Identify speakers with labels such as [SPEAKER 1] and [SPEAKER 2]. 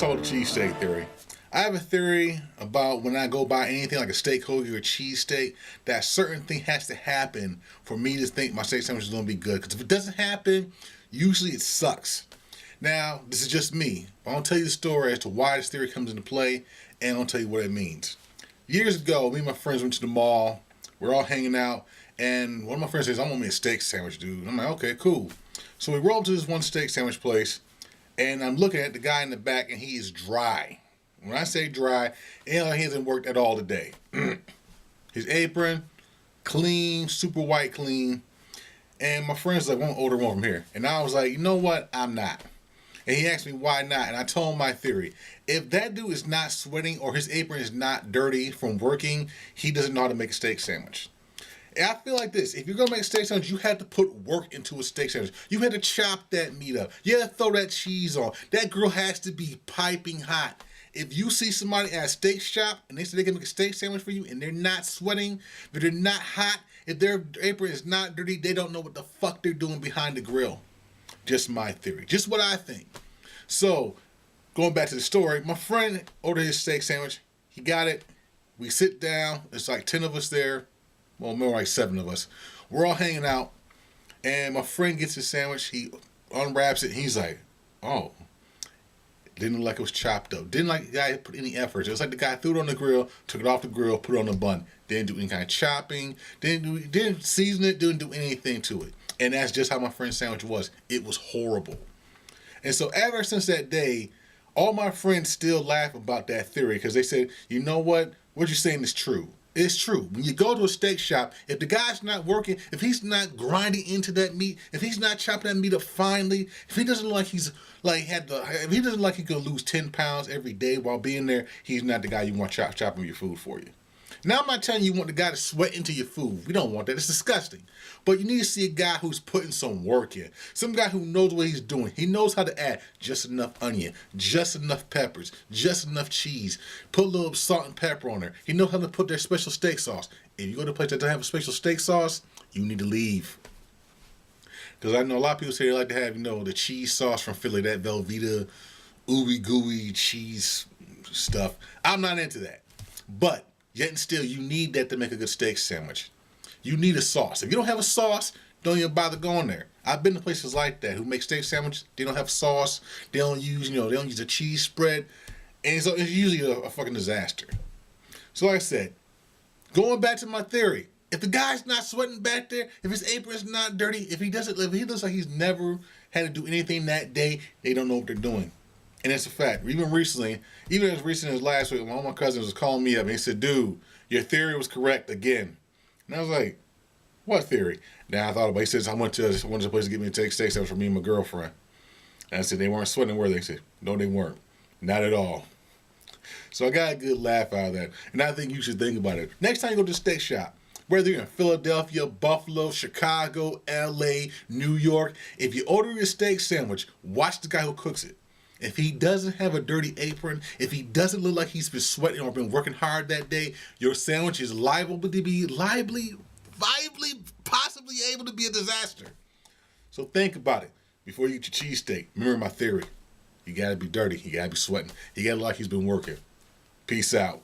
[SPEAKER 1] talk about the cheesesteak theory. I have a theory about when I go buy anything like a steak hoagie or a cheesesteak, that a certain thing has to happen for me to think my steak sandwich is going to be good. Because if it doesn't happen, usually it sucks. Now, this is just me. I'm going to tell you the story as to why this theory comes into play, and I'll tell you what it means. Years ago, me and my friends went to the mall. We're all hanging out, and one of my friends says, "I want me a steak sandwich, dude." I'm like, okay, cool. So we roll up to this one steak sandwich place, and I'm looking at the guy in the back, and he is dry. When I say dry, he hasn't worked at all today. His apron, clean, super white clean. And my friend's like, "Won't order one from here." And I was like, you know what? I'm not. And he asked me why not, and I told him my theory. If that dude is not sweating or his apron is not dirty from working, he doesn't know how to make a steak sandwich. And I feel like this: if you're gonna make a steak sandwich, you have to put work into a steak sandwich. You had to chop that meat up. You had to throw that cheese on. That grill has to be piping hot. If you see somebody at a steak shop and they say they can make a steak sandwich for you and they're not sweating, if they're not hot, if their apron is not dirty, they don't know what the fuck they're doing behind the grill. Just my theory. Just what I think. So, going back to the story, my friend ordered his steak sandwich. He got it. We sit down. There's like 10 of us there. Well, more like 7 of us. We're all hanging out. And my friend gets his sandwich. He unwraps it. And he's like, "Oh. Didn't look like it was chopped up. Didn't like the guy put any effort. It was like the guy threw it on the grill, took it off the grill, put it on the bun. Didn't do any kind of chopping. Didn't season it. Didn't do anything to it." And that's just how my friend's sandwich was. It was horrible. And so ever since that day, all my friends still laugh about that theory because they said, you know what you're saying is true. It's true. When you go to a steak shop, if the guy's not working, if he's not grinding into that meat, if he's not chopping that meat up finely, if he doesn't look like if he doesn't like he could lose 10 pounds every day while being there, he's not the guy you want chopping your food for you. Now, I'm not telling you want the guy to sweat into your food. We don't want that. It's disgusting. But you need to see a guy who's putting some work in. Some guy who knows what he's doing. He knows how to add just enough onion, just enough peppers, just enough cheese. Put a little salt and pepper on there. He knows how to put their special steak sauce. If you go to a place that doesn't have a special steak sauce, you need to leave. Because I know a lot of people say they like to have, the cheese sauce from Philly, that Velveeta, ooey gooey cheese stuff. I'm not into that. But yet and still, you need that to make a good steak sandwich. You need a sauce. If you don't have a sauce, don't even bother going there. I've been to places like that who make steak sandwiches. They don't have sauce. They don't use, they don't use a cheese spread, and so it's usually a fucking disaster. So like I said, going back to my theory, if the guy's not sweating back there, if his apron's not dirty, if he looks like he's never had to do anything that day, they don't know what they're doing. And it's a fact. Even as recent as last week, one of my cousins was calling me up and he said, "Dude, your theory was correct again." And I was like, "What theory?" Now I thought about it. He says, I went to a place to get me a steak sandwich for me and my girlfriend. And I said, "They weren't sweating, were they?" He said, "No, they weren't. Not at all." So I got a good laugh out of that. And I think you should think about it. Next time you go to the steak shop, whether you're in Philadelphia, Buffalo, Chicago, LA, New York, if you order a steak sandwich, watch the guy who cooks it. If he doesn't have a dirty apron, if he doesn't look like he's been sweating or been working hard that day, your sandwich is liable to be possibly able to be a disaster. So think about it before you eat your cheesesteak. Remember my theory. You gotta be dirty. You gotta be sweating. You gotta look like he's been working. Peace out.